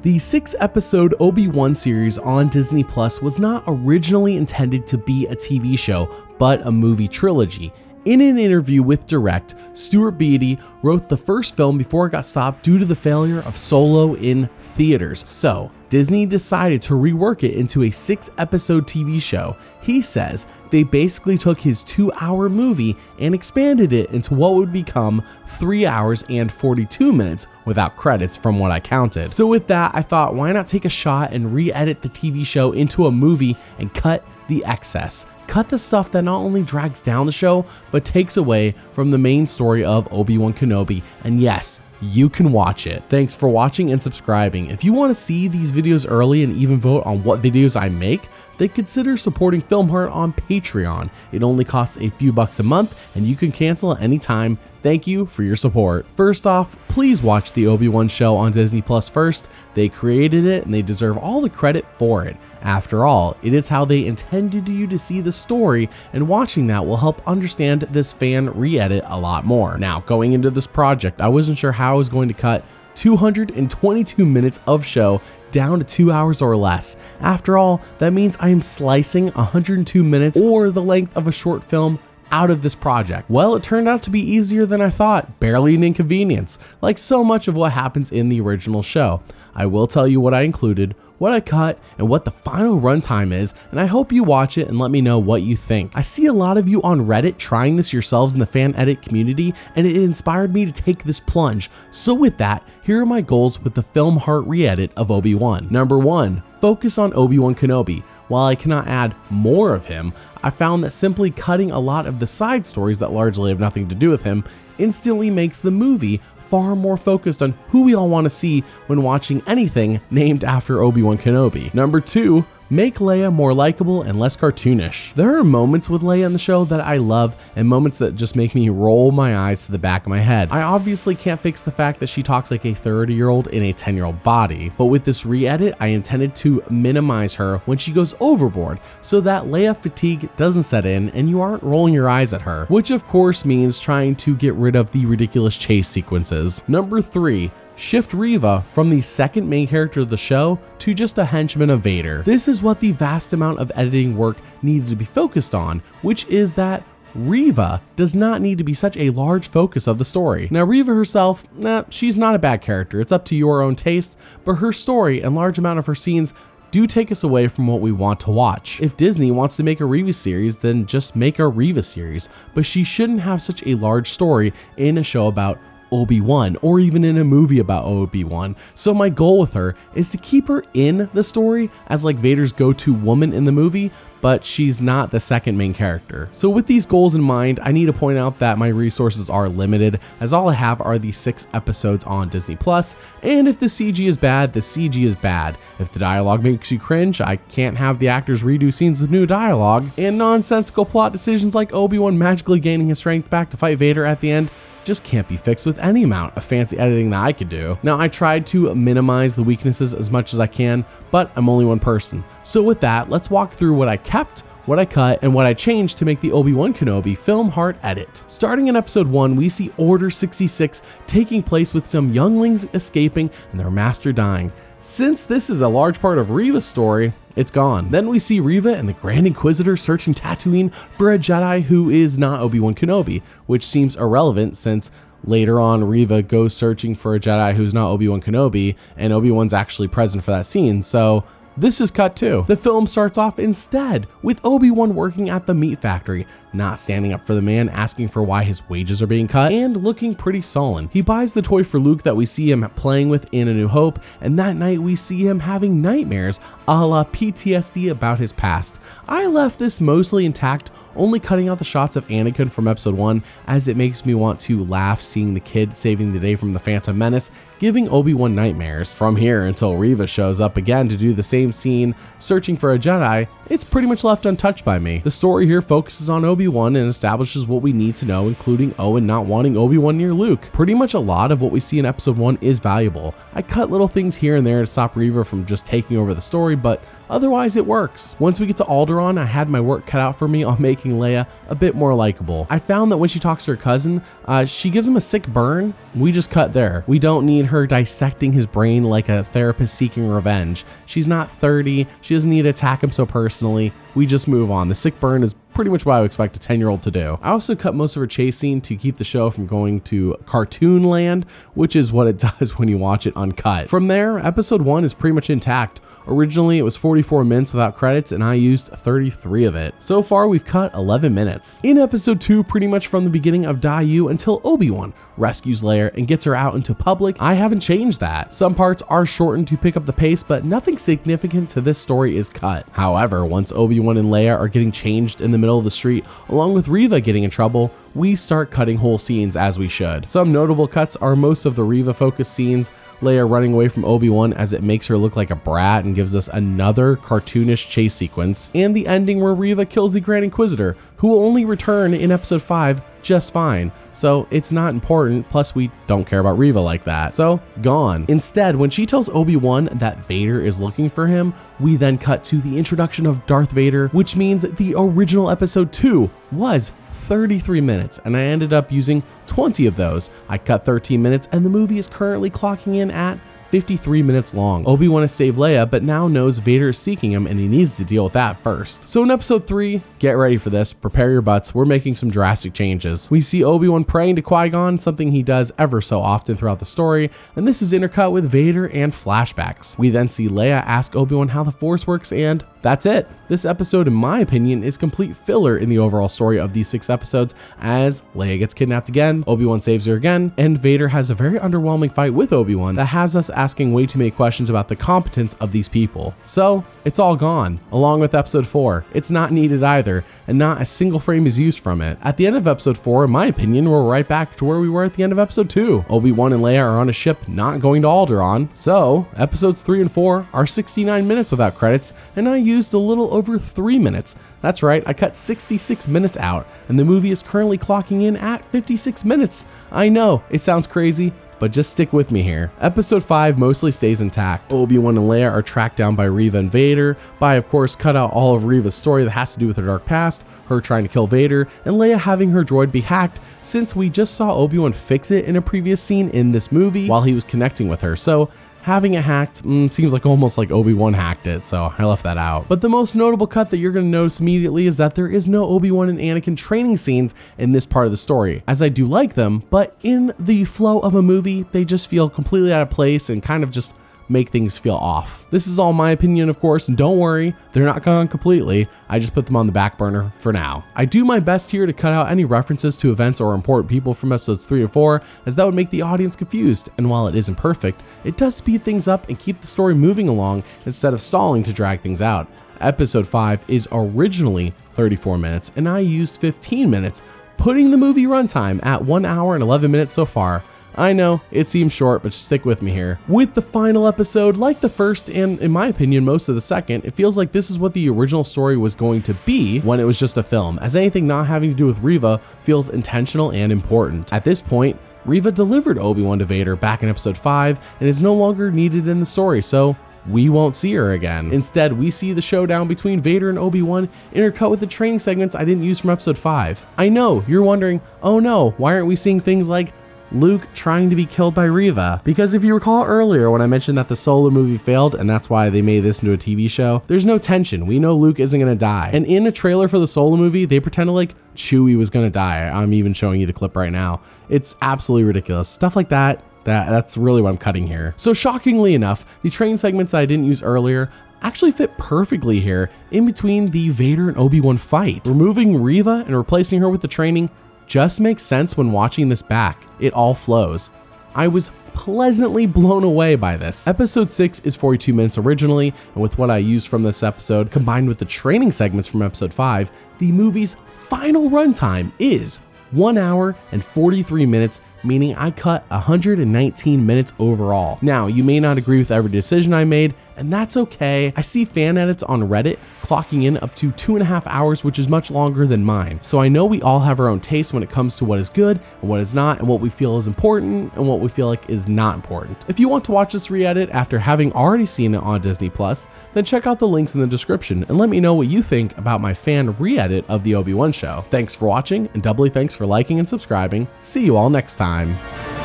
The 6-episode Obi-Wan series on Disney Plus was not originally intended to be a TV show, but a movie trilogy. In an interview with Direct, Stuart Beattie wrote the first film before it got stopped due to the failure of Solo in theaters. So, Disney decided to rework it into a 6-episode TV show. He says they basically took his 2-hour movie and expanded it into what would become 3 hours and 42 minutes without credits from what I counted. So with that, I thought, why not take a shot and re-edit the TV show into a movie and cut the excess. Cut the stuff that not only drags down the show, but takes away from the main story of Obi-Wan Kenobi. And yes, you can watch it. Thanks for watching and subscribing. If you want to see these videos early and even vote on what videos I make, then consider supporting Film Heart on Patreon. It only costs a few bucks a month and you can cancel at any time. Thank you for your support. First off, please watch the Obi-Wan show on Disney Plus first. They created it and they deserve all the credit for it. After all, it is how they intended you to see the story, and watching that will help understand this fan re-edit a lot more. Now, going into this project, I wasn't sure how I was going to cut 222 minutes of show down to 2 hours or less. After all, that means I am slicing 102 minutes or the length of a short film out of this project. Well, it turned out to be easier than I thought, barely an inconvenience, like so much of what happens in the original show. I will tell you what I included, what I cut, and what the final runtime is, and I hope you watch it and let me know what you think. I see a lot of you on Reddit trying this yourselves in the fan edit community, and it inspired me to take this plunge. So with that, here are my goals with the Film Heart re-edit of Obi-Wan. Number 1, focus on Obi-Wan Kenobi. While I cannot add more of him, I found that simply cutting a lot of the side stories that largely have nothing to do with him instantly makes the movie far more focused on who we all want to see when watching anything named after Obi-Wan Kenobi. Number 2, make Leia more likable and less cartoonish. There are moments with Leia in the show that I love and moments that just make me roll my eyes to the back of my head. I obviously can't fix the fact that she talks like a 30-year-old in a 10-year-old body, but with this re-edit, I intended to minimize her when she goes overboard so that Leia fatigue doesn't set in and you aren't rolling your eyes at her, which of course means trying to get rid of the ridiculous chase sequences. Number 3, shift Reva from the second main character of the show to just a henchman of Vader. This is what the vast amount of editing work needed to be focused on, which is that Reva does not need to be such a large focus of the story. Now, Reva herself, she's not a bad character. It's up to your own taste, but her story and large amount of her scenes do take us away from what we want to watch. If Disney wants to make a Reva series, then just make a Reva series, but she shouldn't have such a large story in a show about Obi-Wan or even in a movie about Obi-Wan. So my goal with her is to keep her in the story as like Vader's go-to woman in the movie, but she's not the second main character. So with these goals in mind, I need to point out that my resources are limited, as all I have are the 6 episodes on Disney Plus, and if the CG is bad, the CG is bad. If the dialogue makes you cringe, I can't have the actors redo scenes with new dialogue, and nonsensical plot decisions like Obi-Wan magically gaining his strength back to fight Vader at the end just can't be fixed with any amount of fancy editing that I could do. Now, I tried to minimize the weaknesses as much as I can, but I'm only one person. So with that, let's walk through what I kept, what I cut, and what I changed to make the Obi-Wan Kenobi Film Heart edit. Starting in episode 1, we see Order 66 taking place with some younglings escaping and their master dying. Since this is a large part of Reva's story, it's gone. Then we see Reva and the Grand Inquisitor searching Tatooine for a Jedi who is not Obi-Wan Kenobi, which seems irrelevant since later on Reva goes searching for a Jedi who's not Obi-Wan Kenobi and Obi-Wan's actually present for that scene, so this is cut too. The film starts off instead with Obi-Wan working at the meat factory, not standing up for the man, asking for why his wages are being cut, and looking pretty sullen. He buys the toy for Luke that we see him playing with in A New Hope, and that night we see him having nightmares, a la PTSD about his past. I left this mostly intact, only cutting out the shots of Anakin from episode 1, as it makes me want to laugh seeing the kid saving the day from the Phantom Menace, giving Obi-Wan nightmares. From here until Reva shows up again to do the same scene, searching for a Jedi, it's pretty much left untouched by me. The story here focuses on Obi-Wan and establishes what we need to know, including Owen not wanting Obi-Wan near Luke. Pretty much a lot of what we see in episode 1 is valuable. I cut little things here and there to stop Reva from just taking over the story, but Otherwise, it works. Once we get to Alderaan, I had my work cut out for me on making Leia a bit more likable. I found that when she talks to her cousin, she gives him a sick burn. We just cut there. We don't need her dissecting his brain like a therapist seeking revenge. She's not 30. She doesn't need to attack him so personally. We just move on. The sick burn is pretty much what I would expect a 10-year-old to do. I also cut most of her chase scene to keep the show from going to cartoon land, which is what it does when you watch it uncut. From there, episode 1 is pretty much intact. Originally, it was 44 minutes without credits, and I used 33 of it. So far, we've cut 11 minutes. In episode 2, pretty much from the beginning of Dayu until Obi-Wan rescues Leia and gets her out into public, I haven't changed that. Some parts are shortened to pick up the pace, but nothing significant to this story is cut. However, once Obi-Wan and Leia are getting changed in the middle of the street, along with Reva getting in trouble, we start cutting whole scenes as we should. Some notable cuts are most of the Reva-focused scenes, Leia running away from Obi-Wan as it makes her look like a brat and gives us another cartoonish chase sequence, and the ending where Reva kills the Grand Inquisitor, who will only return in episode 5 just fine. So it's not important, plus we don't care about Reva like that. So gone. Instead, when she tells Obi-Wan that Vader is looking for him, we then cut to the introduction of Darth Vader, which means the original episode 2 was 33 minutes, and I ended up using 20 of those. I cut 13 minutes, and the movie is currently clocking in at 53 minutes long. Obi-Wan has saved Leia, but now knows Vader is seeking him and he needs to deal with that first. So in episode 3, get ready for this, prepare your butts, we're making some drastic changes. We see Obi-Wan praying to Qui-Gon, something he does ever so often throughout the story, and this is intercut with Vader and flashbacks. We then see Leia ask Obi-Wan how the Force works, and that's it. This episode, in my opinion, is complete filler in the overall story of these 6 episodes, as Leia gets kidnapped again, Obi-Wan saves her again, and Vader has a very underwhelming fight with Obi-Wan that has us asking way too many questions about the competence of these people. So it's all gone, along with episode 4. It's not needed either, and not a single frame is used from it. At the end of episode 4, in my opinion, we're right back to where we were at the end of episode 2. Obi-Wan and Leia are on a ship not going to Alderaan, so episodes 3 and 4 are 69 minutes without credits, and I used a little over 3 minutes. That's right, I cut 66 minutes out, and the movie is currently clocking in at 56 minutes. I know, it sounds crazy, but just stick with me here. Episode 5 mostly stays intact. Obi-Wan and Leia are tracked down by Reva and Vader, by of course cut out all of Reva's story that has to do with her dark past, her trying to kill Vader, and Leia having her droid be hacked, since we just saw Obi-Wan fix it in a previous scene in this movie while he was connecting with her. So having it hacked seems like almost like Obi-Wan hacked it, so I left that out. But the most notable cut that you're going to notice immediately is that there is no Obi-Wan and Anakin training scenes in this part of the story, as I do like them, but in the flow of a movie, they just feel completely out of place and kind of just make things feel off. This is all my opinion, of course, and don't worry, they're not gone completely. I just put them on the back burner for now. I do my best here to cut out any references to events or important people from episodes 3 and 4, as that would make the audience confused, and while it isn't perfect, it does speed things up and keep the story moving along instead of stalling to drag things out. Episode 5 is originally 34 minutes, and I used 15 minutes, putting the movie runtime at 1 hour and 11 minutes so far. I know, it seems short, but stick with me here. With the final episode, like the first and, in my opinion, most of the second, it feels like this is what the original story was going to be when it was just a film, as anything not having to do with Reva feels intentional and important. At this point, Reva delivered Obi-Wan to Vader back in episode 5 and is no longer needed in the story, so we won't see her again. Instead, we see the showdown between Vader and Obi-Wan intercut with the training segments I didn't use from episode 5. I know, you're wondering, oh no, why aren't we seeing things like Luke trying to be killed by Reva? Because if you recall earlier when I mentioned that the Solo movie failed and that's why they made this into a TV show, there's no tension. We know Luke isn't gonna die. And in a trailer for the Solo movie, they pretended like Chewie was gonna die. I'm even showing you the clip right now. It's absolutely ridiculous. Stuff like that's really what I'm cutting here. So shockingly enough, the training segments that I didn't use earlier actually fit perfectly here in between the Vader and Obi-Wan fight. Removing Reva and replacing her with the training just makes sense when watching this back. It all flows. I was pleasantly blown away by this. Episode 6 is 42 minutes originally, and with what I used from this episode combined with the training segments from episode 5, the movie's final runtime is 1 hour and 43 minutes, meaning I cut 119 minutes overall. Now, you may not agree with every decision I made, and that's okay. I see fan edits on Reddit clocking in up to 2.5 hours, which is much longer than mine. So I know we all have our own taste when it comes to what is good and what is not, and what we feel is important and what we feel like is not important. If you want to watch this re-edit after having already seen it on Disney Plus, then check out the links in the description and let me know what you think about my fan re-edit of the Obi-Wan show. Thanks for watching, and doubly thanks for liking and subscribing. See you all next time.